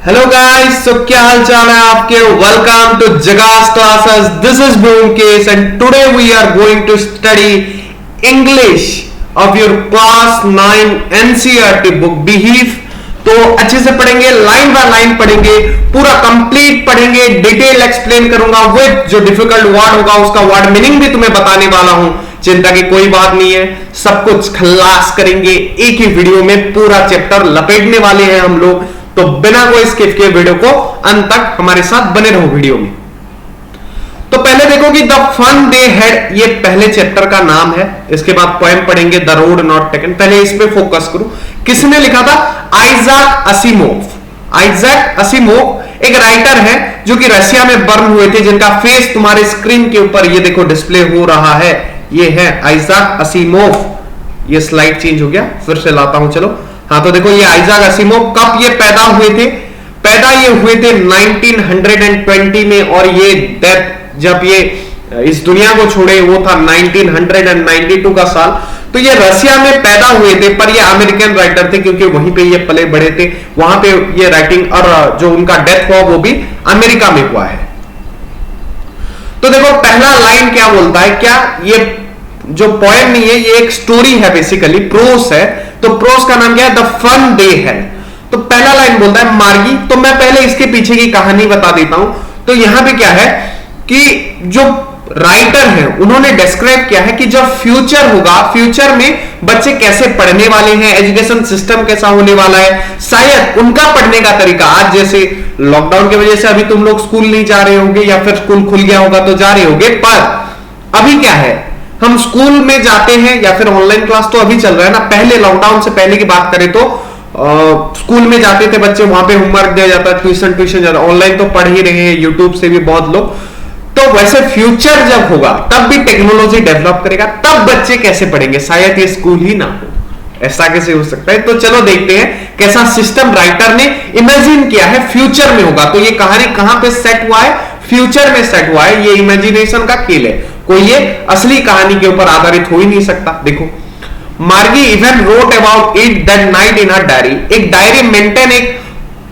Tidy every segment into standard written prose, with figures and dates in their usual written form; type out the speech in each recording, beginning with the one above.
Hello guys, तो क्या हाल चाल है आपके। Welcome to Jagas classes. This is Byomkesh and today we are going to study English of your class 9 NCERT book Beehive. तो अच्छे से पढ़ेंगे, लाइन बाय लाइन पढ़ेंगे, पूरा कंप्लीट पढ़ेंगे, डिटेल एक्सप्लेन करूंगा विद जो डिफिकल्ट वर्ड होगा उसका वर्ड मीनिंग भी तुम्हें बताने वाला हूं। चिंता की कोई बात नहीं है, सब कुछ खल्लास करेंगे एक ही वीडियो में। पूरा चैप्टर लपेटने वाले हैं हम लोग, तो बिना कोई स्किप किए वीडियो को अंत तक हमारे साथ बने रहो वीडियो में। तो पहले देखो कि द फन दे हैड, ये पहले चैप्टर का नाम है। इसके बाद पोएम पढ़ेंगे द रोड नॉट टेकन। पहले इस पे फोकस करो, किसने लिखा था? Isaac Asimov. आइजैक असिमोव एक राइटर है जो कि रशिया में बर्न हुए थे, जिनका फेस तुम्हारे स्क्रीन के ऊपर ये देखो डिस्प्ले हो रहा है। ये है आइजैक असिमोव। ये स्लाइड चेंज हो गया, फिर से लाता हूं, चलो। हाँ, तो देखो ये आइजैक असिमोव कब ये पैदा हुए थे? पैदा ये हुए थे 1920 में, और ये डेथ जब ये इस दुनिया को छोड़े वो था 1992 का साल। तो ये रशिया में पैदा हुए थे, पर ये अमेरिकन राइटर थे क्योंकि वहीं पे ये पले बड़े थे, वहां पे ये राइटिंग, और जो उनका डेथ हुआ वो भी अमेरिका में हुआ है। तो देखो पहला लाइन क्या बोलता है, क्या ये जो पोएम नहीं है, ये एक स्टोरी है, बेसिकली प्रोस है। तो प्रोस का नाम क्या है? द फन डे है। तो पहला लाइन बोलता है मार्गी। तो मैं पहले इसके पीछे की कहानी बता देता हूं। तो यहां पे क्या है कि जो राइटर है उन्होंने डिस्क्राइब किया है कि जब फ्यूचर होगा, फ्यूचर में बच्चे कैसे पढ़ने वाले हैं, एजुकेशन सिस्टम कैसा होने वाला है, शायद उनका पढ़ने का तरीका। आज जैसे लॉकडाउन की वजह से अभी तुम लोग स्कूल नहीं जा रहे होंगे, या फिर स्कूल खुल गया होगा तो जा रहे होंगे, पर अभी क्या है, हम स्कूल में जाते हैं या फिर ऑनलाइन क्लास तो अभी चल रहा है ना। पहले लॉकडाउन से पहले की बात करें तो स्कूल में जाते थे बच्चे, वहां पे होमवर्क दिया जाता है, ट्यूशन जाता है, ऑनलाइन तो पढ़ ही रहे हैं, यूट्यूब से भी बहुत लोग। तो वैसे फ्यूचर जब होगा तब भी टेक्नोलॉजी डेवलप करेगा, तब बच्चे कैसे पढ़ेंगे? शायद ये स्कूल ही ना हो। ऐसा कैसे हो सकता है? तो चलो देखते हैं कैसा सिस्टम राइटर ने इमेजिन किया है फ्यूचर में होगा। तो ये कहानी कहां पे सेट हुआ है? फ्यूचर में सेट हुआ है। ये इमेजिनेशन का खेल है, कोई ये असली कहानी के ऊपर आधारित हो ही नहीं सकता। देखो, मार्गी even wrote about it that night in her diary. एक डायरी मेंटेन एक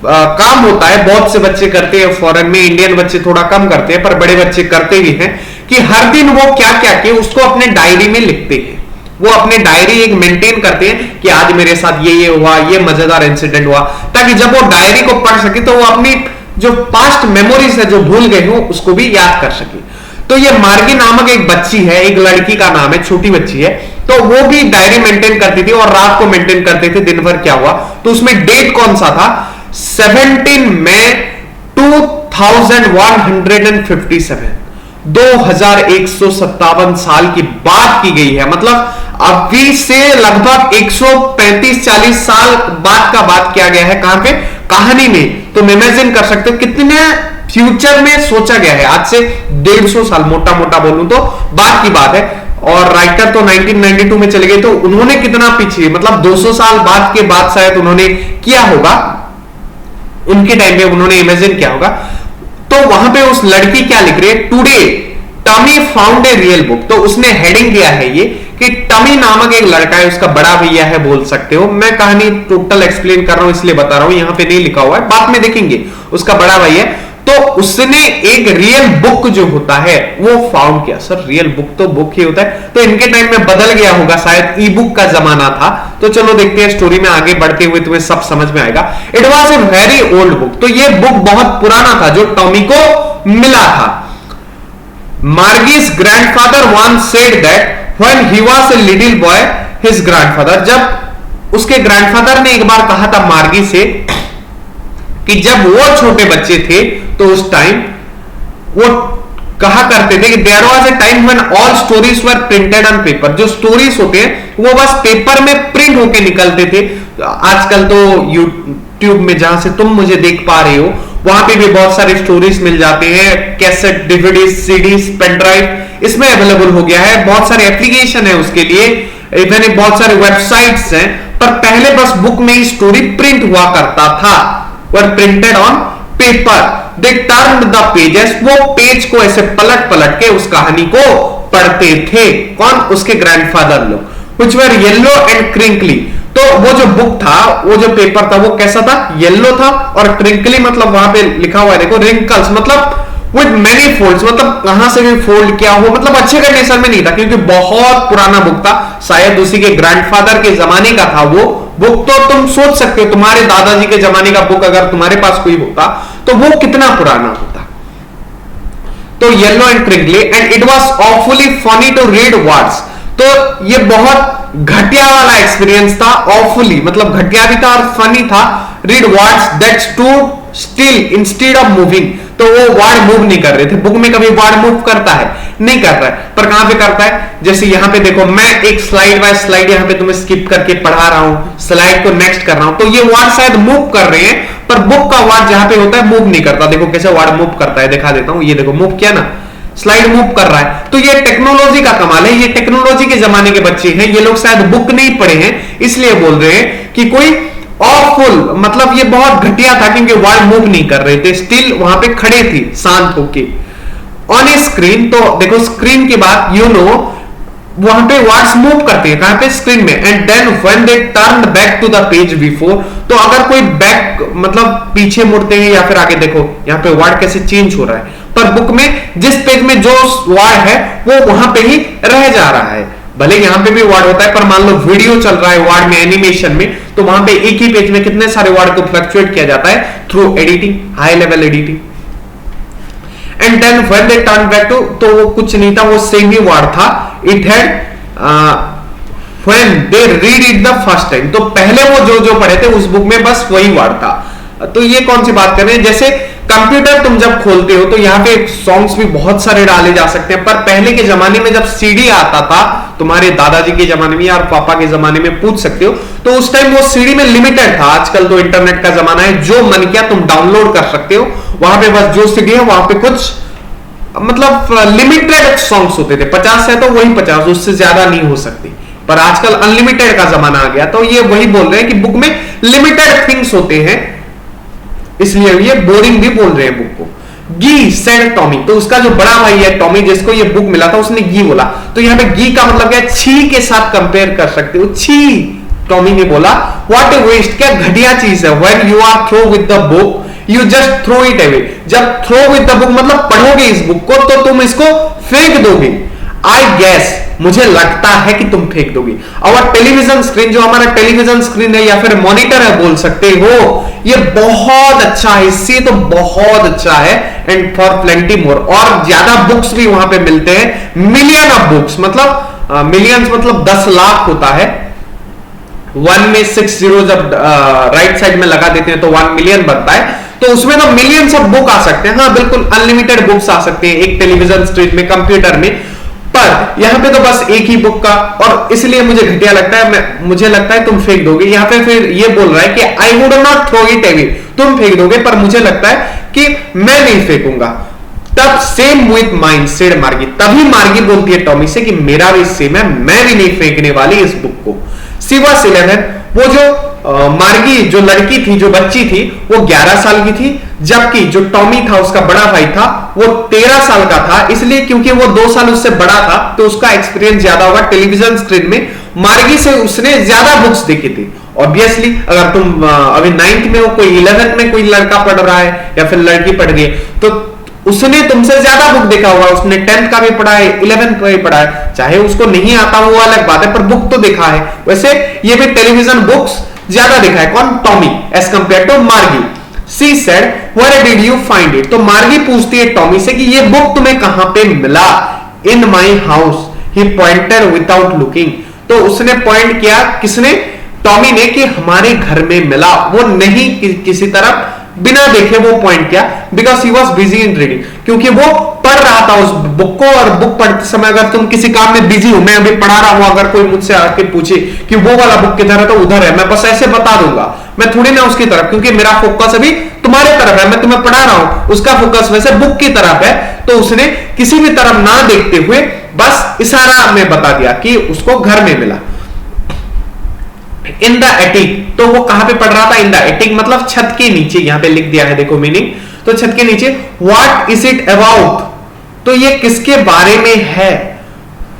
काम होता है, बहुत से बच्चे करते हैं फॉरेन में, इंडियन बच्चे थोड़ा कम करते हैं पर बड़े बच्चे करते भी हैं, कि हर दिन वो क्या क्या किए उसको अपने डायरी में लिखते हैं। वो अपने डायरी एक मेंटेन करते हैं कि आज मेरे साथ ये हुआ, ये मजेदार इंसिडेंट हुआ, ताकि जब वो डायरी को पढ़ सके तो वो अपनी जो पास्ट मेमोरीज है, जो भूल गए हो, उसको भी याद कर सके। तो ये मार्गी नामक एक बच्ची है, एक लड़की का नाम है, छोटी बच्ची है। तो वो भी डायरी मेंटेन करती थी और रात को मेंटेन करते थे दिन भर क्या हुआ। तो उसमें डेट कौन सा था? 17 मई 2157, 2157 साल की बात की गई है। मतलब अभी से लगभग 135-40 साल बाद का बात किया गया है। कहां पे? कहानी में। तुम इमेजिन कर सकते हो कितने फ्यूचर में सोचा गया है। आज से 150 साल, मोटा मोटा बोलूं तो बात की बात है। और राइटर तो 1992 में चले गए, तो उन्होंने कितना पीछे, मतलब 200 साल बाद के बाद शायद उन्होंने किया होगा, उनके टाइम पे उन्होंने इमेजिन किया होगा। तो वहां पे उस लड़की क्या लिख रही है? Today Tommy found a real book. तो उसने हेडिंग दिया है ये कि टमी नामक एक लड़का है, उसका बड़ा भैया है बोल सकते हो। मैं कहानी टोटल एक्सप्लेन कर रहा हूं इसलिए बता रहा हूं, यहां पे नहीं लिखा हुआ है, बाद में देखेंगे। उसका बड़ा भाई है, तो उसने एक रियल बुक जो होता है वो फाउंड किया। सर रियल बुक तो बुक ही होता है, तो इनके टाइम में बदल गया होगा, शायद ई बुक का जमाना था। तो चलो देखते हैं, स्टोरी में आगे बढ़ते हुए तुम्हें सब समझ में आएगा। It was a very old book. तो ये बुक बहुत पुराना था जो टॉमी को मिला था। Margie's grandfather once said that when he was a little boy his grandfather, जब उसके ग्रैंडफादर ने एक बार कहा था मार्गी से कि जब वो छोटे बच्चे थे तो उस टाइम वो कहा करते थे कि there was a time when all stories were printed on paper. जो स्टोरीज होते हैं वो बस पेपर में प्रिंट होके निकलते थे। आजकल तो यूट्यूब में जहां से तुम मुझे देख पा रहे हो वहां पे भी बहुत सारे स्टोरीज मिल जाते हैं, cassette, DVD, CDs, pen drive इसमें अवेलेबल हो गया है। बहुत सारे एप्लीकेशन है उसके लिए, इवन बहुत सारे वेबसाइट्स हैं। पर पहले बस बुक में ही स्टोरी प्रिंट हुआ करता था, were printed on paper. They turned the pages, वो पेज को ऐसे पलट पलट के उस कहानी को पढ़ते थे। कौन? उसके ग्रैंडफादर लोग। Which were yellow and crinkly. तो वो जो बुक था, वो जो पेपर था, वो कैसा था? येलो था। और ट्रिंकली मतलब वहां पे लिखा हुआ है देखो, रिंकल्स मतलब विद मेनी फोल्ड्स, मतलब कहां से भी फोल्ड किया हो, मतलब अच्छे कंडीशन में नहीं था क्योंकि बहुत पुराना बुक था, शायद उसी के ग्रैंडफादर के जमाने का था वो बुक। तो तुम सोच सकते हो तुम्हारे दादाजी के जमाने का बुक अगर तुम्हारे पास कोई होता तो वो कितना पुराना होता। तो yellow and crinkly and it was awfully funny to read words. तो ये बहुत घटिया वाला एक्सपीरियंस था, ऑफुली मतलब घटिया भी था और फनी था। Read words that stood still instead of moving, तो वो वर्ड मूव नहीं कर रहे थे। बुक में कभी वर्ड मूव करता है? नहीं करता है। पर कहां पे करता है? जैसे यहां पे देखो, मैं एक स्लाइड बाय स्लाइड यहां पे तुम्हें स्किप करके पढ़ा रहा हूं, स्लाइड को नेक्स्ट कर रहा हूं, तो ये वर्ड शायद मूव कर रहे हैं, पर बुक का वर्ड जहां पे होता है मूव नहीं करता। देखो कैसे वर्ड मूव करता है, दिखा देता हूं। ये देखो मूव किया ना, स्लाइड मूव कर रहा है। तो ये टेक्नोलॉजी का कमाल है, ये टेक्नोलॉजी के जमाने के बच्चे हैं, ये लोग शायद बुक नहीं पढ़े हैं, इसलिए बोल रहे हैं कि कोई ऑफुल, मतलब ये बहुत घटिया था क्योंकि वर्ड मूव नहीं कर रहे थे, स्टिल वहां पे खड़े थे शांत होके। ऑन ए स्क्रीन, तो देखो स्क्रीन की बात, यू नो वहां पे वर्ड्स मूव करते हैं, कहां पे? स्क्रीन में। And then when they turn back to the page before, तो अगर कोई बैक मतलब पीछे मुड़ते हैं या फिर आगे, देखो यहाँ पे वर्ड कैसे चेंज हो रहा है। पर बुक में जिस पेज में जो वर्ड है वो वहां पे ही रह जा रहा है, भले यहां पे भी वर्ड होता है, पर मान लो वीडियो चल रहा है वर्ड में, एनिमेशन में, तो वहां पे एक ही पेज में कितने सारे वर्ड को फ्लक्चुएट किया जाता है through editing, high level editing. And then when they turn back to, तो वो कुछ नहीं था, वो सेम ही वर्ड था। It had when they read it the first time, तो पहले वो जो जो पढ़े थे उस बुक में बस वही वर्ड था। तो ये कौन सी बात कर रहे हैं? जैसे कंप्यूटर तुम जब खोलते हो तो यहाँ पे सॉन्ग्स भी बहुत सारे डाले जा सकते हैं, पर पहले के जमाने में जब सीडी आता था, तुम्हारे दादाजी के जमाने में या पापा के जमाने में पूछ सकते हो, तो उस टाइम वो सीडी में लिमिटेड था। आजकल तो इंटरनेट का जमाना है, जो मन किया तुम डाउनलोड कर सकते हो, वहां पे बस जो सीडी है वहां पे कुछ मतलब लिमिटेड सॉन्ग्स होते थे, 50 है तो वही 50, उससे ज्यादा नहीं हो सकती। पर आजकल अनलिमिटेड का जमाना आ गया, तो ये वही बोल रहे हैं कि बुक में लिमिटेड थिंग्स होते हैं, इसलिए ये बोरिंग भी बोल रहे हैं बुक को। गी सेड टॉमी, तो उसका जो बड़ा भाई है टॉमी, जिसको ये बुक मिला था, उसने गी बोला। तो यहाँ पे गी का मतलब क्या? छी के साथ कंपेयर कर सकते हो, छी। टॉमी ने बोला व्हाट ए वेस्ट, क्या घटिया चीज है। When you are through with the book you just throw it away, जब थ्रो विद द बुक मतलब पढ़ोगे इस बुक को तो तुम इसको फेंक दोगे। आई गैस, मुझे लगता है कि तुम फेंक दोगे। और टेलीविजन स्क्रीन, जो हमारा टेलीविजन स्क्रीन है या फिर मॉनिटर है बोल सकते हो, ये बहुत अच्छा है, इससे तो बहुत अच्छा है। एंड फॉर प्लेंटी मोर, और ज्यादा बुक्स भी वहां पे मिलते हैं, मिलियन ऑफ बुक्स, मतलब मिलियंस मतलब 10 लाख होता है। 1 में 6 जीरो जब राइट साइड में लगा देते हैं तो 1 मिलियन बनता है, तो उसमें तो मिलियंस ऑफ बुक आ सकते हैं। हाँ बिल्कुल, अनलिमिटेड बुक्स आ सकते हैं एक टेलीविजन स्क्रीन में, कंप्यूटर में। पर यहां पे तो बस एक ही बुक का, और इसलिए मुझे घटिया लगता है, मुझे लगता है तुम फेंक दोगे। यहां पे फिर ये बोल रहा है कि I would not throw it away, तुम फेंक दोगे, पर मुझे लगता है कि मैं नहीं फेंकूंगा। तब सेम विथ माइंड सेड मार्गी, तभी मार्गी बोलती है टॉमी से कि मेरा भी सेम है, मैं भी नहीं फेंकने वाली इस बुक को। सी वाज 11, वो जो मार्गी जो लड़की थी, जो बच्ची थी, वो 11 साल की थी, जबकि जो टॉमी था उसका बड़ा भाई था वो 13 साल का था। इसलिए क्योंकि वो 2 साल उससे बड़ा था तो उसका एक्सपीरियंस ज्यादा होगा टेलीविजन स्क्रीन में। मार्गी से उसने ज्यादा बुक्स देखी थी। ऑब्वियसली अगर तुम अभी 9th में हो, कोई 11th में कोई लड़का पढ़ रहा है या फिर लड़की पढ़ रही है, तो उसने तुमसे ज्यादा बुक देखा होगा। उसने 10th का भी पढ़ा है, 11th का भी पढ़ा है, चाहे उसको नहीं आता वो अलग बात है, पर बुक तो देखा है। वैसे ये भी टेलीविजन बुक्स ज्यादा देखा है। कौन? Tommy, as compared to Margie. She said where did you find it, तो मार्गी पूछती है टॉमी से कि ये बुक तुम्हें कहां पे मिला। In my house, he pointed without looking, तो उसने पॉइंट किया, किसने? टॉमी ने, कि हमारे घर में मिला। वो नहीं किसी तरफ बिना देखे वो पॉइंट किया, because he was busy in reading, क्योंकि वो पढ़ रहा था उस बुक को। और बुक पढ़ते समय अगर तुम किसी काम में बिजी हो, मैं अभी पढ़ा रहा हूं, अगर कोई मुझसे आके पूछे कि वो वाला बुक किधर है तो उधर है, मैं बस ऐसे बता दूंगा, मैं थोड़ी ना उसकी तरफ, क्योंकि मेरा फोकस अभी तुम्हारे तरफ है, मैं तुम्हें पढ़ा रहा हूं, उसका फोकस वैसे बुक की तरफ है। तो उसने किसी भी तरफ ना देखते हुए बस इशारा में बता दिया कि उसको घर में मिला। इन द एटिक, तो वो कहां पे पढ़ रहा था? इन द एटिक मतलब छत के नीचे, यहां पे लिख दिया है देखो मीनिंग, तो छत के नीचे। व्हाट इज इट अबाउट, तो ये किसके बारे में है?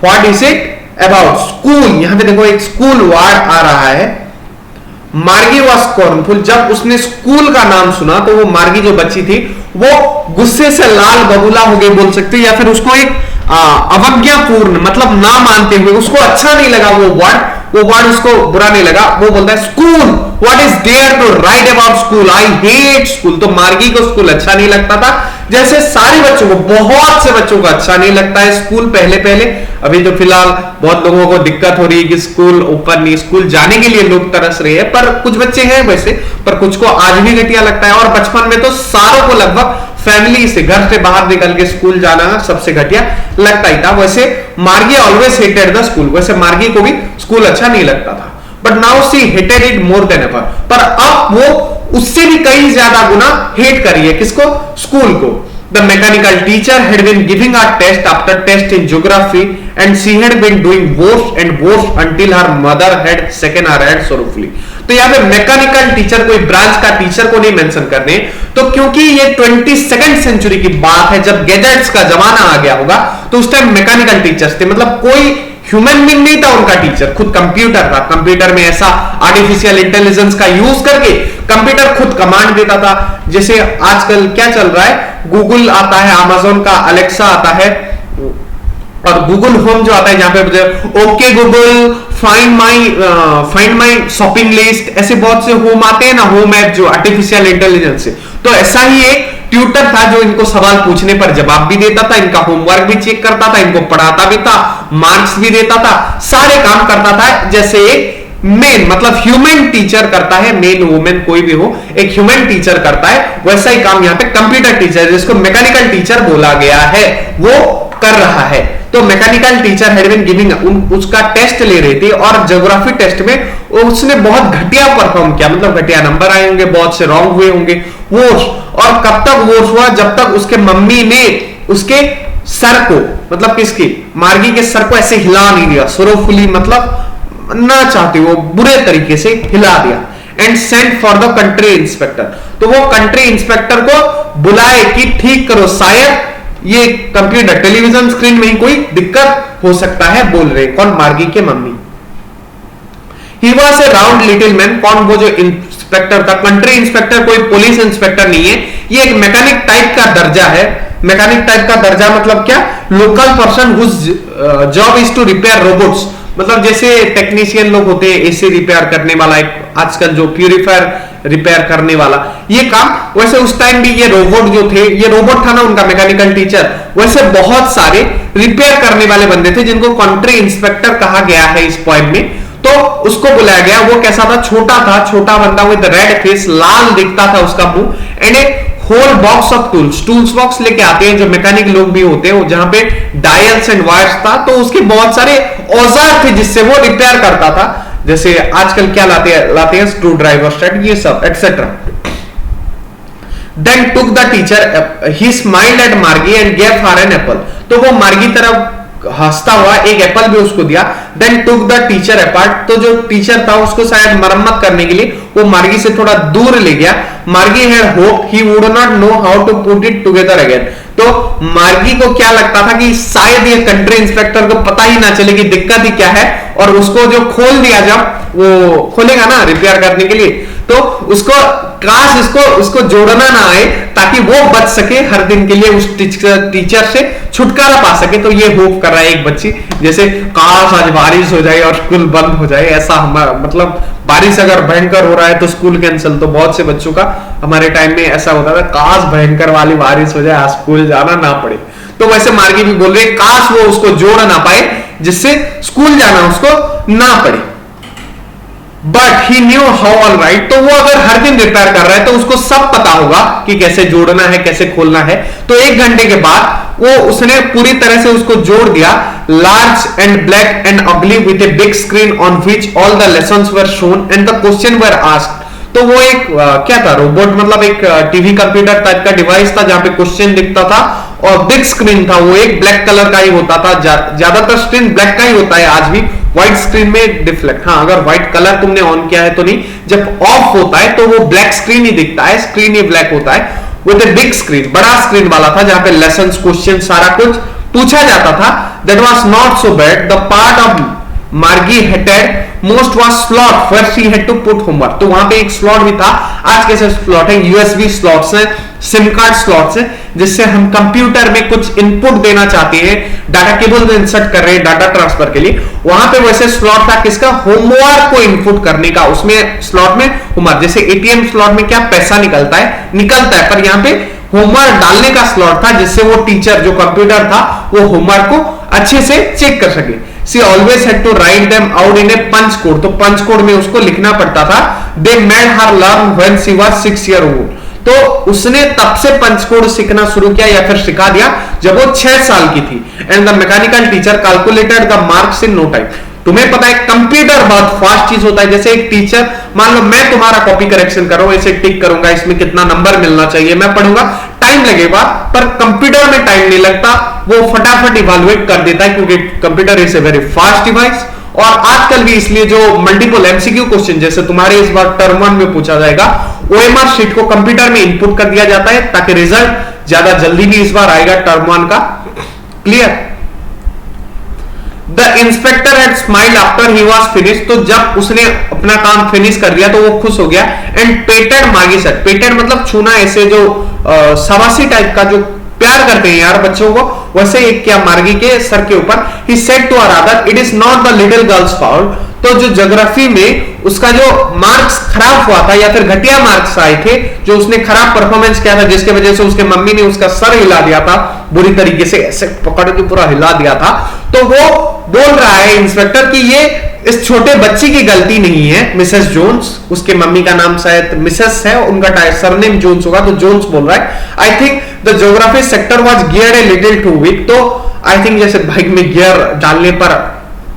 What is it about, school, यहां पे देखो एक स्कूल वर्ड आ रहा है, मार्गी वॉज स्कॉर्नफुल, जब उसने स्कूल का नाम सुना तो वो मार्गी जो बच्ची थी वो गुस्से से लाल बबूला हो गई बोल सकते, या फिर उसको एक अवज्ञापूर्ण मतलब ना मानते हुए उसको अच्छा नहीं लगा वो वर्ड उसको बुरा नहीं लगा। वो बोलता है school, what is there to write about school, I hate school. तो मार्गी को स्कूल अच्छा नहीं लगता था, जैसे सारे बच्चों को, बहुत से बच्चों को अच्छा नहीं लगता है स्कूल पहले पहले। अभी तो फिलहाल बहुत लोगों को दिक्कत हो रही है कि स्कूल ओपन नहीं, स्कूल जाने के लिए लोग तरस रहे हैं, पर कुछ बच्चे हैं वैसे, पर कुछ को आज भी घटिया लगता है। और बचपन में तो सारों को लगभग फैमिली से, घर से बाहर निकल के स्कूल जाना सबसे घटिया लगता ही था। वैसे मार्गी ऑलवेज हेटेड द स्कूल, वैसे मार्गी को भी स्कूल अच्छा नहीं लगता था, but now see hated it more than ever. पर अब वो उससे भी कई ज्यादा गुना हेट करी है किसको, स्कूल को। The mechanical teacher had been giving her test after test in geography and she had been doing worse and worse until her mother had shaken her head sorrowfully। तो यहाँ पे मैकेनिकल टीचर, कोई branch का teacher को नहीं mention करने, तो क्योंकि ये 22वीं सेंचुरी की बात है, जब गैजेट्स का जमाना आ गया होगा, तो उस टाइम मैकेनिकल टीचर्स थे, मतलब कोई ह्यूमन बीइंग नहीं था उनका टीचर, खुद कंप्यूटर था। कंप्यूटर में ऐसा आर्टिफिशियल इंटेलिजेंस का यूज करके कंप्यूटर खुद कमांड देता था। जैसे आजकल क्या चल रहा है, गूगल आता है, अमेज़न का अलेक्सा आता है, और गूगल होम जो आता है, जहां पे okay Google find my shopping list, ऐसे बहुत से होम आते हैं ना, होम ऐप जो आर्टिफिशियल इंटेलिजेंस है। तो ऐसा ही एक ट्यूटर था जो इनको सवाल पूछने पर जवाब भी देता था, इनका होमवर्क भी चेक करता था, इनको पढ़ाता भी था, मार्क्स भी देता था, सारे काम करता था जैसे एक मेन मतलब ह्यूमन टीचर करता है, मेन वुमेन कोई भी हो, एक ह्यूमन टीचर करता है, वैसा ही काम यहाँ पे कंप्यूटर टीचर, जिसको मैकेनिकल टीचर बोला गया है, वो कर रहा है। तो mechanical teacher had been giving, उसका टेस्ट ले रही थी, और ज्योग्राफी टेस्ट में उसने बहुत घटिया परफॉर्म किया, मतलब घटिया नंबर आए होंगे, बहुत से रॉन्ग हुए होंगे, वो। और कब तक वो हुआ, जब तक उसके मम्मी ने उसके सर को, मतलब किसकी, मार्गी के सर को ऐसे हिला नहीं दिया, सोरोफुली मतलब ना चाहते वो बुरे तरीके से हिला दिया। And sent for the country inspector, तो वो कंट्री इंस्पेक्टर को बुलाए कि ठीक करो, शायद ये कंप्यूटर टेलीविजन स्क्रीन में ही कोई दिक्कत हो सकता है, बोल रहे कौन, मार्गी के mummy. He was A round little man, कौन, वो जो इंस्पेक्टर था, कंट्री इंस्पेक्टर कोई पुलिस इंस्पेक्टर नहीं है, ये एक मैकेनिक टाइप का दर्जा है। मैकेनिक टाइप का दर्जा मतलब क्या, local person whose job is to repair robots, मतलब जैसे टेक्नीशियन लोग होते हैं, एसी रिपेयर करने वाला, एक आजकल जो प्यूरिफायर रिपेयर करने वाला, ये काम। वैसे उस टाइम भी ये रोबोट जो थे, ये रोबोट था ना उनका मैकेनिकल टीचर, वैसे बहुत सारे रिपेयर करने वाले बंदे थे जिनको कंट्री इंस्पेक्टर कहा गया है इस पॉइंट में। तो उसको बुलाया गया, वो कैसा था, छोटा था, छोटा बंदा विद रेड फेस, लाल दिखता था उसका मुंह, and a whole box of tools box लेके आते हैं जो मैकेनिक लोग भी होते हैं, जहां पे डायल्स एंड वायर्स था, तो उसके बहुत सारे औजार थे जिससे वो रिपेयर करता था। जैसे आजकल क्या लाते हैं स्क्रू ड्राइवर सेट, ये सब etcetera. Then took the teacher, he smiled at Margie and gave her an apple, तो वो मार्गी तरफ हंसता हुआ एक एप्पल भी उसको दिया। Then took the teacher apart, तो जो टीचर था उसको शायद मरम्मत करने के लिए वो मार्गी से थोड़ा दूर ले गया। Margie had hoped he would not know how to put it together again, तो मार्गी को क्या लगता था कि शायद ये कंट्री इंस्पेक्टर को पता ही ना चले कि दिक्कत ही क्या है, और उसको जो खोल दिया, जब वो खोलेगा ना रिपेयर करने के लिए, तो उसको काश उसको जोड़ना ना आए, ताकि वो बच सके हर दिन के लिए, उस टीचर से छुटकारा पा सके। तो ये होप कर रहा है एक बच्ची, जैसे काश आज बारिश हो जाए और स्कूल बंद हो जाए, ऐसा हमारा मतलब बारिश अगर भयंकर हो रहा है तो स्कूल कैंसिल, तो बहुत से बच्चों का हमारे टाइम में ऐसा होता था, काश भयंकर वाली बारिश हो जाए, आज स्कूल जाना ना पड़े। तो वैसे मार्गी भी बोल रहे काश वो उसको जोड़ ना पाए, जिससे स्कूल जाना उसको ना पड़े। But he knew how all right, तो वो अगर हर दिन रिपेयर कर रहा है तो उसको सब पता होगा कि कैसे जोड़ना है, कैसे खोलना है। तो 1 घंटे के बाद उसने पूरी तरह से उसको जोड़ दिया। लार्ज एंड ब्लैक एंड अगली with a big screen on which all the lessons were shown and the question were asked, तो वो एक क्या था, रोबोट मतलब एक टीवी कंप्यूटर टाइप का डिवाइस था जहां पे क्वेश्चन दिखता था, और बिग स्क्रीन था, वो एक ब्लैक कलर का ही होता था, ज्यादातर स्क्रीन ब्लैक का ही होता है आज भी, व्हाइट स्क्रीन में डिफ्लेक्ट, हाँ अगर व्हाइट कलर तुमने ऑन किया है तो नहीं, जब ऑफ होता है तो वो ब्लैक स्क्रीन ही दिखता है, स्क्रीन ही ब्लैक होता है। विद ए बिग स्क्रीन, बड़ा स्क्रीन वाला था जहां पे लेसन, क्वेश्चन सारा कुछ पूछा जाता था। That was not so bad, the part of Margie hated most was slot where she had to put homework, तो वहां पे एक स्लॉट भी था। आज कैसे स्लॉट है, यूएसबी स्लॉट्स हैं, सिम कार्ड स्लॉट्स हैं, जिससे हम कंप्यूटर में कुछ इनपुट देना चाहते हैं, डाटा केबल में इंसर्ट कर रहे हैं डाटा ट्रांसफर के लिए, वहां पे वैसे स्लॉट था किसका, होमवर्क को इनपुट करने का। उसमें स्लॉट में होमवर्क, जैसे एटीएम स्लॉट में क्या पैसा निकलता है, पर यहाँ पे होमवर्क डालने का स्लॉट था, जिससे वो टीचर जो कंप्यूटर था वो होमवर्क को अच्छे से चेक कर सके। She always had to write them out in a punch code, तो पंच कोड में उसको लिखना पड़ता था। They made her learn when she was 6 year old, तो उसने तब से पंच कोड सीखना शुरू किया या फिर सिखा दिया जब वो 6 साल की थी। And the mechanical teacher calculated the marks in no time. तुम्हें पता है कंप्यूटर बहुत फास्ट चीज होता है, जैसे एक टीचर, मान लो मैं तुम्हारा कॉपी करेक्शन कर रहा हूं, इसे टिक करूंगा, इसमें कितना नंबर मिलना चाहिए, मैं पढ़ूंगा, टाइम लगेगा, पर कंप्यूटर में टाइम नहीं लगता, वो फटाफट इवैल्यूएट कर देता है, क्योंकि computer is a very fast device. और आजकल भी इसलिए जो मल्टीपल एमसीक्यू क्वेश्चन जैसे तुम्हारे इस बार टर्म 1 में पूछा जाएगा, ओएमआर शीट को कंप्यूटर में इनपुट कर दिया जाता है, ताकि रिजल्ट ज्यादा जल्दी भी इस बार आएगा टर्म 1 का। Clear? The inspector had smiled after he was finish, तो जब उसने अपना काम फिनिश कर दिया तो वो खुश हो गया। एंड पेटेड मागी सेट, पेटेड मतलब छूना, ऐसे जो सवासी टाइप का जो प्यार करते हैं यार बच्चों को, वैसे एक क्या मार्गी के सर के ऊपर। He said to other it is not the little girl's fault, तो जो ज्योग्राफी में उसका जो मार्क्स खराब हुआ था या फिर घटिया मार्क्स आए थे, जो उसने खराब परफॉर्मेंस किया था, जिसके वजह से उसके मम्मी ने उसका सर हिला दिया था बुरी तरीके से, ऐसे पकड़ के पूरा हिला दिया था, तो वो बोल रहा है इंस्पेक्टर कि ये इस छोटे बच्चे की गलती नहीं है, मिसेस जोन्स, उसके मम्मी का नाम शायद मिसेस है, उनका सरनेम जोन्स होगा, तो जोन्स बोल रहा है I think the geography sector was geared a little too weak, तो आई थिंक जैसे बाइक में गियर डालने पर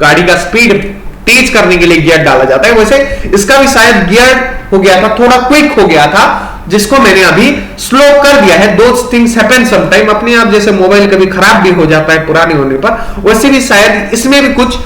गाड़ी का स्पीड तेज करने के लिए गियर डाला जाता है, वैसे इसका भी शायद गियर हो गया था, थोड़ा क्विक हो गया था, जिसको मैंने अभी स्लो कर दिया है। दो थिंग्स हैपन समटाइम, अपने आप, जैसे मोबाइल कभी खराब भी हो जाता है पुराने होने पर, वैसे भी शायद इसमें भी कुछ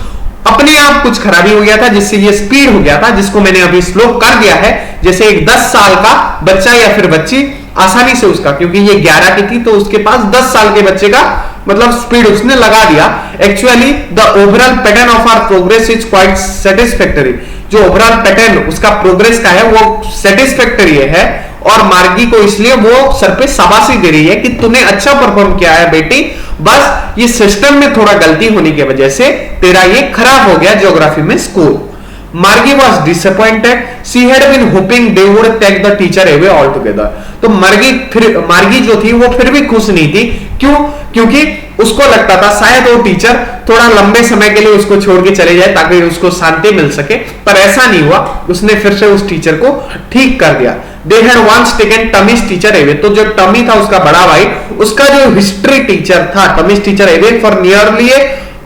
अपने आप कुछ खराबी हो गया था, जिससे ये स्पीड हो गया था, जिसको मैंने अभी स्लो कर दिया है। जैसे एक 10 साल का बच्चा या फिर बच्ची आसानी से उसका, क्योंकि ये 11 की थी तो उसके पास 10 साल के बच्चे का मतलब स्पीड उसने लगा दिया। Actually the overall pattern of our progress is quite satisfactory, जो ओवरऑल पैटर्न उसका प्रोग्रेस का है वो सेटिस्फैक्टरी है, और मार्गी को इसलिए वो सर पे शाबाशी दे रही है कि तूने अच्छा परफॉर्म किया है बेटी, बस ये सिस्टम में थोड़ा गलती होने की वजह से तेरा ये खराब हो गया ज्योग्राफी में score. Margie was disappointed, she had been hoping they would take the teacher away altogether, तो मार्गी जो थी वो फिर भी खुश नहीं थी। क्यों? क्योंकि उसको लगता था शायद वो टीचर थोड़ा लंबे समय के लिए उसको छोड़ के चले जाए ताकि उसको शांति मिल सके, पर ऐसा नहीं हुआ, उसने फिर से उस टीचर को ठीक कर दिया। They had once taken Tommy's teacher away, तो जो टमी था उसका बड़ा भाई, उसका जो हिस्ट्री टीचर था Tommy's teacher away for nearly a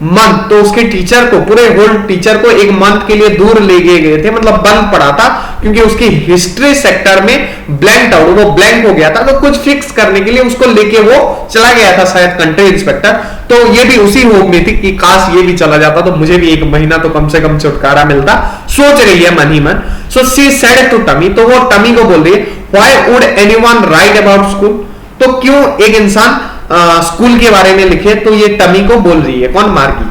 month, तो उसके टीचर को, पूरे होल टीचर को एक मंथ के लिए दूर ले गए थे, मतलब बंद पड़ा था, क्योंकि उसकी हिस्ट्री सेक्टर में ब्लैंक आउट, वो ब्लैंक हो गया था, तो कुछ फिक्स करने के लिए उसको लेके वो चला गया था शायद कंट्री इंस्पेक्टर। तो ये भी उसी होप में थी कि काश ये भी चला जाता तो मुझे भी 1 महीना तो कम से कम छुटकारा मिलता, सोच रही है मन ही मन। So she said to Tommy, तो वो टमी को बोल रही है why would anyone write about school, तो क्यों एक इंसान स्कूल के बारे में लिखे, तो ये टमी को बोल रही है, कौन? Margie.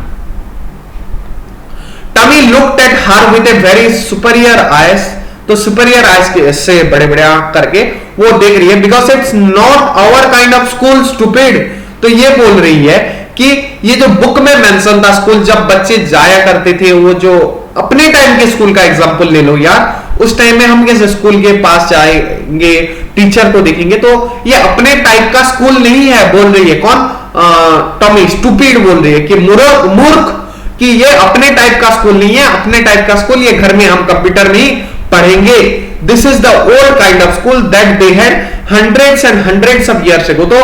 Tommy looked at her with a very superior eyes, तो सुपीरियर आईज से बड़े बड़े आंख करके वो देख रही है, because it's not our kind of school stupid, तो ये बोल रही है कि ये जो बुक में मेंशन था स्कूल जब बच्चे जाया करते थे, वो जो अपने टाइम के स्कूल का एग्जांपल ले लो यार, उस टाइम में हम कैसे स्कूल के पास जाएंगे, टीचर को देखेंगे, तो ये अपने टाइप का स्कूल नहीं है, बोल रही है कौन? टॉमी स्टूपिड बोल रही है कि मूर्ख, कि ये अपने टाइप का स्कूल नहीं है, अपने टाइप का स्कूल ये घर में हम कंप्यूटर में ही पढ़ेंगे। This is the old kind of school that they had hundreds and hundreds of years ago, तो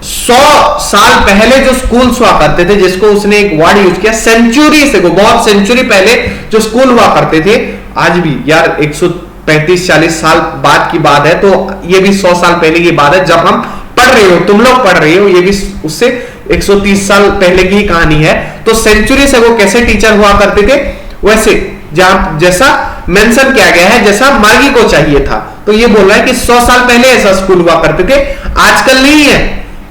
100 साल पहले जो स्कूल्स हुआ करते थे, जिसको उसने एक वर्ड यूज किया सेंचुरी से, बहुत सेंचुरी पहले जो स्कूल हुआ करते थे, आज भी यार 135-40 साल बाद की बात है, तो ये भी 100 साल पहले की बात है, जब हम पढ़ रहे हो, तुम लोग पढ़ रहे हो, ये भी उससे 130 साल पहले की ही कहानी है। तो सेंचुरी से वो कैसे टीचर हुआ करते थे, वैसे जैसा मेंशन किया गया है, जैसा मार्गी को चाहिए था, तो ये बोल रहा है कि 100 साल पहले ऐसा स्कूल हुआ करते थे, आजकल नहीं है,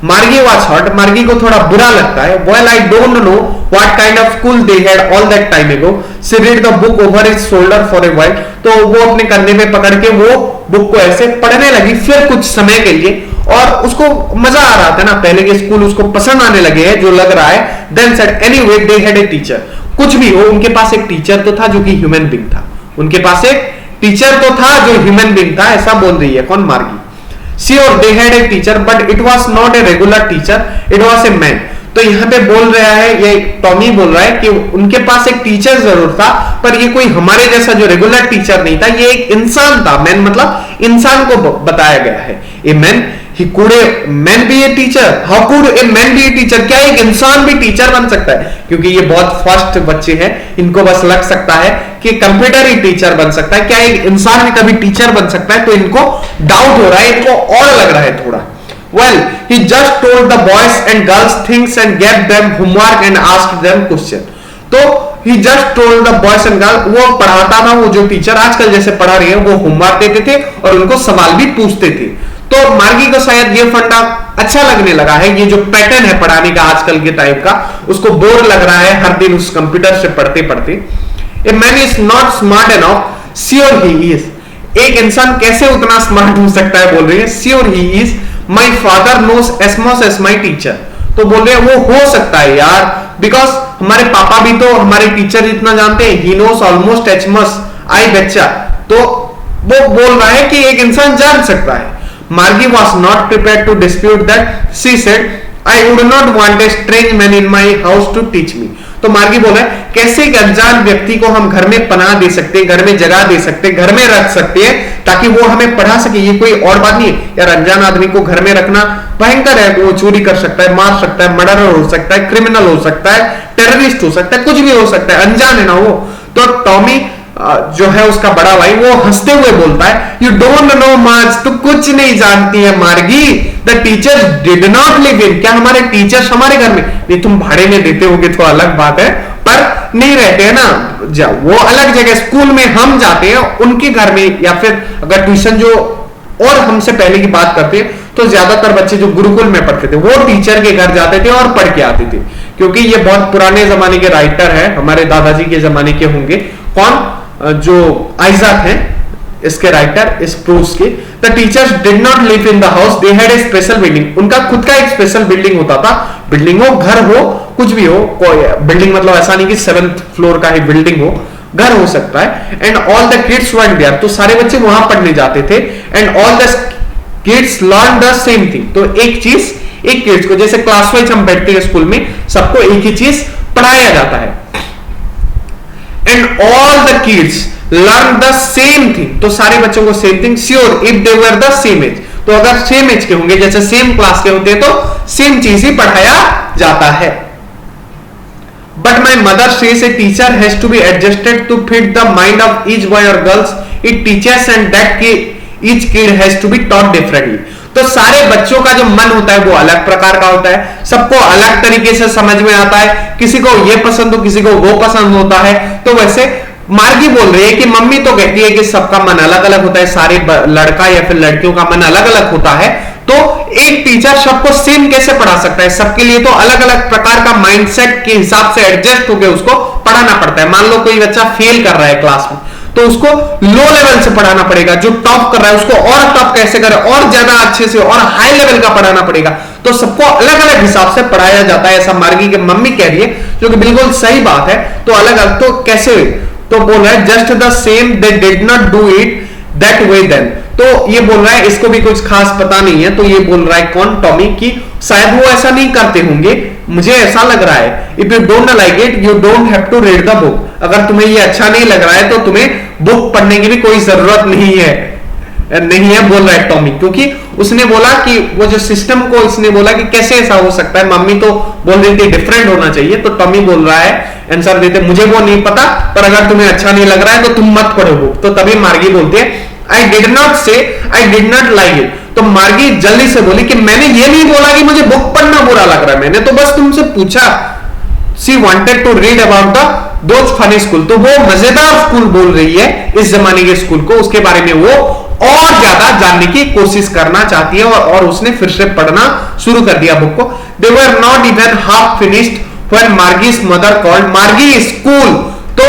मार्गी वॉज हर्ट, मार्गी को थोड़ा बुरा लगता है. Well I don't know what kind of school they had all that time ago. She read the book over his shoulder for a while. तो वो अपने कंधे पे पकड़ के वो बुक को ऐसे पढ़ने लगी फिर कुछ समय के लिए, और उसको मजा आ रहा था ना, पहले के स्कूल उसको पसंद आने लगे हैं जो लग रहा है. Then said anyway they had a teacher. कुछ भी हो, उनके पास एक टीचर तो था जो कि ह्यूमन बीइंग था. उनके पास एक टीचर तो था जो ह्यूमन बीइंग था, ऐसा बोल रही है कौन, मार्गी. Sure, they had a teacher, but it was not a regular teacher. It was a man. तो यहाँ पे बोल रहा है, ये टॉमी बोल रहा है कि उनके पास एक टीचर जरूर था, पर ये कोई हमारे जैसा जो रेगुलर टीचर नहीं था, ये एक इंसान था. मैन मतलब इंसान को बताया गया है. A man, he could a man be a teacher? How could a man be a teacher? क्या एक इंसान भी टीचर बन सकता है? क्योंकि ये बहुत फास्ट बच्चे हैं, इनको बस लग सकता है कि कंप्यूटर ही टीचर बन सकता है. क्या एक इंसान भी कभी टीचर बन सकता है? तो इनको डाउट हो रहा है, इनको और लग रहा है थोड़ा. Well, he just told the boys and girls things and gave them homework and asked them question. तो he just told the boys and girls, वो पढ़ाता था, वो जो टीचर आजकल जैसे पढ़ा रही है, वो होमवर्क देते थे और उनको सवाल भी पूछते थे. तो मार्गी को शायद ये फंडा अच्छा लगने लगा है, ये जो पैटर्न है पढ़ाने का आजकल के टाइप का, उसको बोर लग रहा है हर दिन उस कंप्यूटर से पढ़ते पढ़ते. A man is not smart enough, sure he is. एक इंसान कैसे उतना स्मार्ट हो सकता है, बोल रही है sure he is. My father knows as much as my teacher. तो बोल रहे हैं वो हो सकता है यार, बिकॉज हमारे पापा भी तो हमारे टीचर जितना जानते हैं. He knows almost as much I बच्चा. तो वो बोल रहा है कि एक इंसान जान सकता है. Margie was not prepared to dispute that. She said, I would not want a strange man in my house to teach me. तो मार्गी बोला कैसे एक अनजान व्यक्ति को हम घर में पनाह दे सकते हैं, घर में जगह दे सकते हैं, घर में रख सकते हैं ताकि वो हमें पढ़ा सके. ये कोई और बात नहीं है यार. अनजान आदमी को घर में रखना भयंकर है. वो चोरी कर सकता है, मार सकता है, मर्डर हो सकता है, क्रिमिनल हो सकता है, टेररिस्ट हो सकता है, कुछ भी हो सकता है. अनजान है ना वो. तो टॉमी जो है उसका बड़ा भाई, वो हंसते हुए बोलता है, यू डोंट नो मच. तू कुछ नहीं जानती है मार्गी. The teachers did not live in. क्या हमारे टीचर्स हमारे घर में नहीं, तुम भाड़े में देते होगे तो अलग बात है, पर नहीं रहते हैं ना. वो अलग जगह स्कूल में हम जाते हैं उनके घर में, या फिर अगर ट्यूशन जो और हमसे पहले की बात करते हैं तो ज्यादातर बच्चे जो गुरुकुल में पढ़ते थे वो टीचर के घर जाते थे और पढ़ के आते थे. क्योंकि ये बहुत पुराने जमाने के राइटर है, हमारे दादाजी के जमाने के होंगे. कौन? जो आइजैक हैं इसके राइटर, इस प्रूफ के. The teachers did not live in the house, they had A special building. उनका खुद का एक स्पेशल बिल्डिंग होता था. बिल्डिंग हो, घर हो, कुछ भी हो. कोई बिल्डिंग मतलब ऐसा नहीं कि 7th फ्लोर का ही बिल्डिंग हो, घर हो सकता है. And all the kids went there. तो सारे बच्चे वहां पढ़ने जाते थे. And all the kids learn the same thing. तो एक चीज एक किड्स को, जैसे क्लास वाइज हम बैठते हैं स्कूल में, सबको एक ही चीज पढ़ाया जाता है. And all the kids learn the same thing. तो सारे बच्चों को same thing. Sure if they were the same age. तो अगर सेम एज के होंगे, जैसे सेम क्लास के होते हैं, तो सेम चीज ही पढ़ाया जाता है. But my mother says a teacher has to be adjusted to fit the mind of each boy और girls. It teachers and that each kid has to be taught differently. तो सारे बच्चों का जो मन होता है वो अलग प्रकार का होता है, सबको अलग तरीके से समझ में आता है. किसी को ये पसंद हो, किसी को वो पसंद होता है. तो वैसे मार्गी बोल रही है कि मम्मी तो कहती है कि सबका मन अलग अलग होता है, सारे लड़का या फिर लड़कियों का मन अलग अलग होता है. तो एक टीचर सबको सेम कैसे पढ़ा सकता है? सबके लिए तो अलग अलग प्रकार का माइंडसेट के हिसाब से एडजस्ट होकर उसको पढ़ाना पड़ता है. मान लो कोई बच्चा फेल कर रहा है क्लास में, तो उसको लो लेवल से पढ़ाना पड़ेगा. जो टॉप कर रहा है उसको और टॉप कैसे करे, और ज्यादा अच्छे से और हाई लेवल का पढ़ाना पड़ेगा. तो सबको अलग अलग हिसाब से पढ़ाया जाता है, ऐसा मार्गी की मम्मी कह रही है, जो कि बिल्कुल सही बात है. तो अलग अलग तो कैसे? तो बोल रहा है just the same they did not do it that way then. तो ये बोल रहा है, इसको भी कुछ खास पता नहीं है. तो ये बोल रहा है कौन? टॉमी, की शायद वो ऐसा नहीं करते होंगे, मुझे ऐसा लग रहा है. If you don't like it you don't have to read the book. अगर तुम्हें ये अच्छा नहीं लग रहा है तो तुम्हें बुक पढ़ने की भी कोई जरूरत नहीं है बोल रहा है टॉमी. क्योंकि उसने बोला कि वो जो सिस्टम को, इसने बोला कि कैसे ऐसा हो सकता है. मम्मी तो बोल रही थी डिफरेंट होना चाहिए. तो टॉमी बोल रहा है, आंसर देते, मुझे वो नहीं पता, पर अगर तुम्हें अच्छा नहीं लग रहा है तो तुम मत पढ़ो बुक. तो तभी मार्गी बोलती है, आई डिड नॉट से I did not like it. तो मार्गी जल्दी से बोली कि मैंने ये नहीं बोला कि मुझे बुक पढ़ना बुरा लग रहा है, मैंने तो बस तुमसे पूछा. She wanted to read about the those funny school. तो वो मजेदार स्कूल बोल रही है इस जमाने के स्कूल को, उसके बारे में वो और ज्यादा जानने की कोशिश करना चाहती है और उसने फिर से पढ़ना शुरू कर दिया बुक को. They were not even half finished when Margie's mother called. Margie school, तो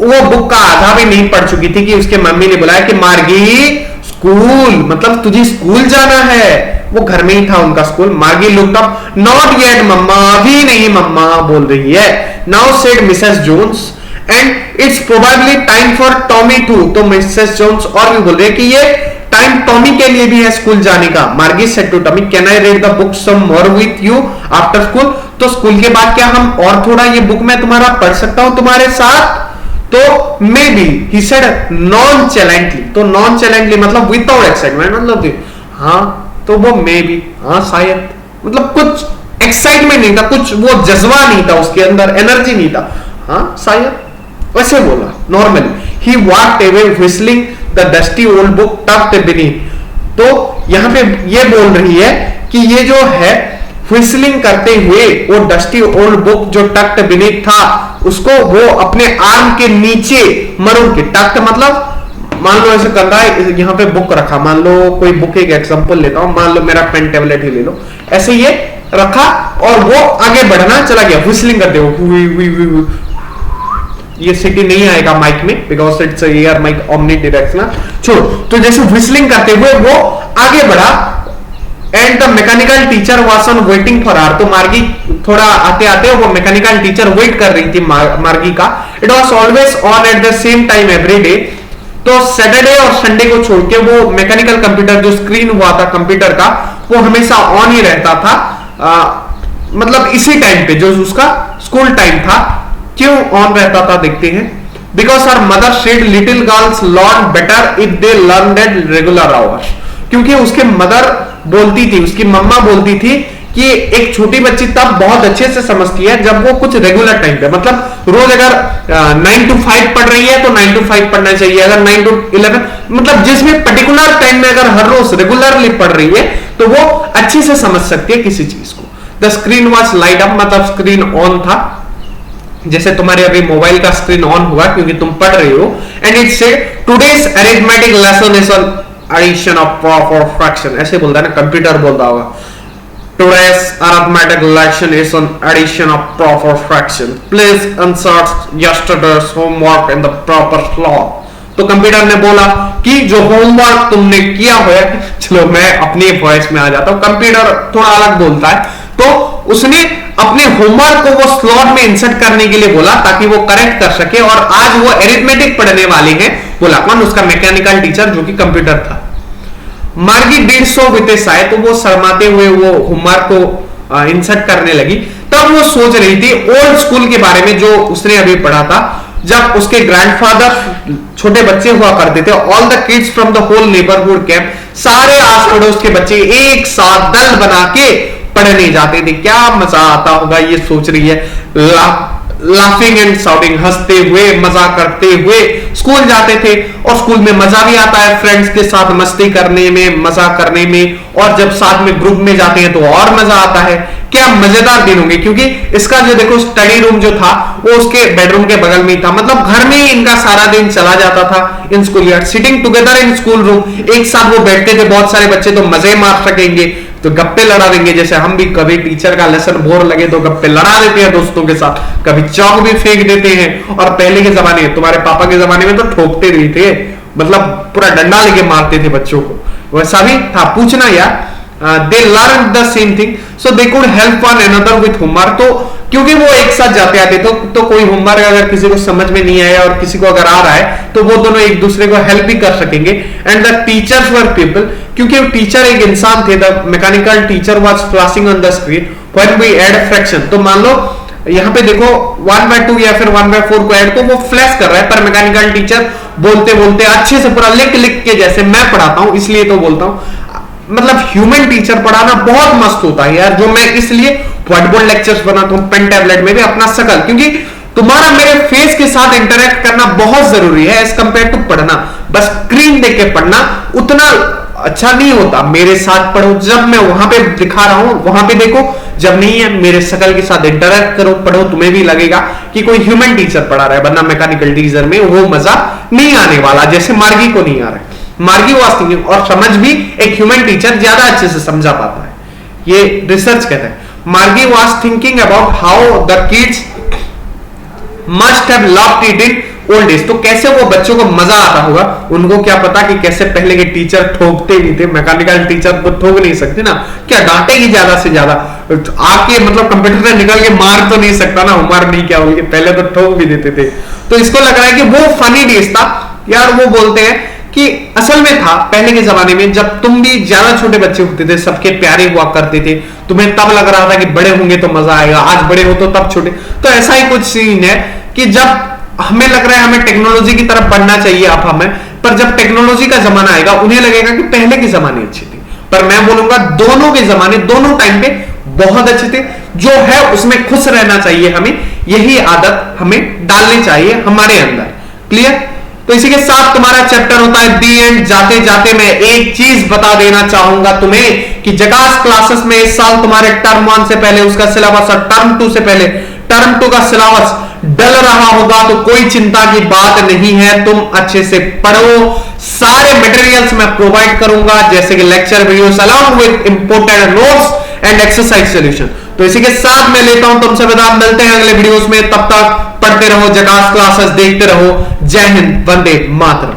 वो बुक का आधा भी नहीं पढ़ चुकी थी कि उसके मम्मी ने बुलाया कि मार्गी स्कूल, मतलब तुझे स्कूल जाना है. वो घर में ही था उनका स्कूल. Margie looked up. Not yet mamma, अभी नहीं मम्मा बोल रही है. Now said Mrs Jones and it's probably time for Tommy too. तो मिसेस जोन्स और भी बोल रहे हैं कि ये टाइम टॉमी के लिए भी है स्कूल जाने का. Margie said to Tommy, can I read the book some more with you after school. तो स्कूल के बाद क्या हम और थोड़ा ये बुक मैं तुम्हारा पढ़ सकता हूं तुम्हारे साथ. तो maybe he said nonchalantly. तो नॉन चैलेंटली मतलब विदाउट एक्साइटमेंट, मतलब हाँ, तो वो मे बी, हाँ शायद, मतलब कुछ एक्साइटमेंट नहीं था, कुछ वो जज्बा नहीं था उसके अंदर, एनर्जी नहीं था. हाँ शायद, वैसे बोला normally. He walked away whistling the dusty old book tucked beneath. तो यहां पे ये बोल रही है कि ये जो है व्हिस्टलिंग करते हुए वो डस्टी ओल्ड बुक जो टक्ड बीनीथ था उसको वो अपने आर्म के नीचे मरोड़ के. टक्ड मतलब मान लो ऐसे कर रहा है, यहाँ पे बुक रखा, मान लो कोई बुक, एक एग्जांपल लेता हूं, मान लो मेरा पेन टेबलेट ही ले लो, ऐसे ये रखा और वो आगे बढ़ना चला गया व्हिस्टलिंग करते हुए. ये सिटी नहीं आएगा माइक में because it's air mic omnidirectional. छोड़ो, तो जैसे व्हिस्टलिंग करते हुए वो आगे बढ़ा. And the mechanical teacher was on waiting for her. तो मार्गी थोड़ा आते आते वो मैकेनिकल टीचर वेट कर रही थी मार्गी का. It was always on at the same time every day. तो सैटरडे और संडे को छोड़ के वो मैकेनिकल कंप्यूटर जो स्क्रीन हुआ था कंप्यूटर का वो हमेशा ऑन ही रहता था. मतलब इसी टाइम पे जो उसका स्कूल टाइम था. क्यों ऑन रहता था देखते हैं. Because her mother said little girls learn better if they learn at regular hours. क्योंकि उसके मदर बोलती थी, उसकी मम्मा बोलती थी कि एक छोटी बच्ची तब बहुत अच्छे से समझती है जब वो कुछ रेगुलर टाइम पे, मतलब रोज अगर 9 to 5 पढ़ रही है तो 9 to 5 पढ़ना चाहिए. अगर 9 to 11 मतलब जिसमें पर्टिकुलर टाइम में अगर हर रोज रेगुलरली पढ़ रही है तो वो अच्छे से समझ सकती है किसी चीज को. The screen was light up, मतलब स्क्रीन ऑन था, जैसे तुम्हारे अभी मोबाइल का स्क्रीन ऑन हुआ क्योंकि तुम पढ़ रहे हो. And it said today's arithmetic lesson is on addition of proper fraction. ऐसे बोलता है ना, कंप्यूटर बोलता होगा. Today's arithmetic lesson is on addition of proper fraction. Please insert yesterday's homework in the proper slot. तो कंप्यूटर ने बोला कि जो होमवर्क तुमने किया हुआ है, चलो मैं अपनी वॉइस में आ जाता हूं, कंप्यूटर थोड़ा अलग बोलता है, तो उसने अपने होमवर्क को वो स्लॉट में इंसर्ट करने के लिए बोला ताकि वो करेक्ट कर सके. और आज वो अरिथमेटिक पढ़ने वाले हैं. बोला कौन? उसका मैकेनिकल टीचर जो कि कंप्यूटर था. मार्गी डिड सो विद ए साइ. तो वो शर्माते हुए वो होमवर्क को इंसर्ट करने लगी. तब वो सोच रही थी ओल्ड स्कूल के बारे में जो उसने अभी पढ़ा था, जब उसके ग्रैंडफादर छोटे बच्चे हुआ करते थे. All the kids from the whole neighbourhood camp. सारे आस पड़ोस के बच्चे एक साथ दल बना के पढ़ने जाते थे. क्या मजा आता होगा ये सोच रही है. लाफिंग एंड शाउटिंग, हंसते हुए मजाक करते हुए स्कूल जाते थे. और स्कूल में मजा भी आता है, फ्रेंड्स के साथ मस्ती करने में, मजाक करने में. और जब साथ में ग्रुप में जाते हैं तो और मजा आता है. क्या मजेदार दिन होंगे. क्योंकि इसका जो देखो स्टडी रूम जो था वो उसके बेडरूम के बगल में ही था. मतलब घर में ही इनका सारा दिन चला जाता था in school yard. Sitting together in school room, एक साथ वो बैठते थे. बहुत सारे बच्चे तो मजे मार सकेंगे, तो गप्पे लड़ा देंगे. जैसे हम भी कभी टीचर का लेसन बोर लगे तो गप्पे लड़ा देते हैं दोस्तों के साथ, कभी चौक भी फेंक देते हैं. और पहले के जमाने, तुम्हारे पापा के जमाने में तो ठोकते नहीं थे, मतलब पूरा डंडा लेके मारते थे बच्चों को. वैसा भी था. पूछना यार, they learn the same thing so they could help one another with homework. तो क्योंकि वो एक साथ जाते आते तो कोई होमवर्क अगर किसी को समझ में नहीं आया और किसी को अगर आ रहा है तो वो दोनों एक दूसरे को हेल्प भी कर सकेंगे. And the teachers were people, क्योंकि टीचर एक इंसान थे. The mechanical teacher was flashing on the screen when we add fraction. तो मान लो यहाँ पे देखो 1/2 या फिर 1/4 को ऐड, तो वो फ्लैश कर रहा है. पर मैकेनिकल टीचर बोलते बोलते अच्छे से पूरा लिख लिख के, जैसे मैं पढ़ाता हूं इसलिए तो बोलता हूं, मतलब ह्यूमन टीचर पढ़ाना बहुत मस्त होता है यार. जो मैं इसलिए व्हाइट बोर्ड लेक्चर्स बनाता हूं पेन टैबलेट में भी अपना शकल, क्योंकि तुम्हारा मेरे फेस के साथ इंटरेक्ट करना बहुत जरूरी है एज कंपेयर टू पढ़ना. बस स्क्रीन देख के पढ़ना उतना अच्छा नहीं होता. मेरे साथ पढ़ो, जब मैं वहां पे दिखा रहा हूं वहां पे देखो, जब नहीं है मेरे शकल के साथ इंटरेक्ट करो, पढ़ो, तुम्हें भी लगेगा कि कोई ह्यूमन टीचर पढ़ा रहा है. वरना मैकेनिकल टीचर में वो मजा नहीं आने वाला, जैसे मार्गी को नहीं आ रहा है. मार्गी वाज थिंकिंग, और समझ भी एक ह्यूमन टीचर ज्यादा अच्छे से समझा पाता है, ये रिसर्च कहता है। मार्गी was thinking about how the kids must have loved it in old days, तो कैसे वो बच्चों को मजा आता होगा। उनको क्या पता कि कैसे पहले के टीचर ठोकते भी थे, मैकेनिकल टीचर को ठोक नहीं सकते ना, क्या डांटेगी ज्यादा से ज्यादा, आके मतलब कंप्यूटर से निकल के मार तो नहीं सकता ना, उमर नहीं क्या बोल के पहले तो ठोक भी देते थे। तो इसको लग रहा है कि वो फनी डेज था यार। वो बोलते हैं कि असल में था पहले के जमाने में, जब तुम भी ज्यादा छोटे बच्चे होते थे, सबके प्यारे हुआ करते थे, तुम्हें तब लग रहा था कि बड़े होंगे तो मजा आएगा, आज बड़े हो तो तब छोटे। तो ऐसा ही कुछ सीन है कि जब हमें लग रहा है हमें टेक्नोलॉजी की तरफ बढ़ना चाहिए अब हमें, पर जब टेक्नोलॉजी का जमाना आएगा उन्हें लगेगा कि पहले के जमाने अच्छे थे। पर मैं बोलूंगा दोनों के जमाने दोनों टाइम पे बहुत अच्छे थे। जो है उसमें खुश रहना चाहिए हमें, यही आदत हमें डालनी चाहिए हमारे अंदर। क्लियर? तो इसी के साथ तुम्हारा चैप्टर होता है दी एंड। जाते जाते मैं एक चीज बता देना चाहूंगा तुम्हें कि जगास क्लासेस में इस साल तुम्हारे टर्म 1 से पहले उसका सिलेबस और टर्म 2 से पहले टर्म 2 का सिलेबस डल रहा होगा, तो कोई चिंता की बात नहीं है, तुम अच्छे से पढ़ो। सारे मटेरियल्स मैं प्रोवाइड करूंगा, जैसे कि lecture videos along with important notes and exercise solution. तो इसी के साथ मैं लेता हूं तुमसे विदा, मिलते हैं अगले वीडियोस में। तब तक पढ़ते रहो, जगास क्लासेस देखते रहो। जय हिंद, वंदे मातरम।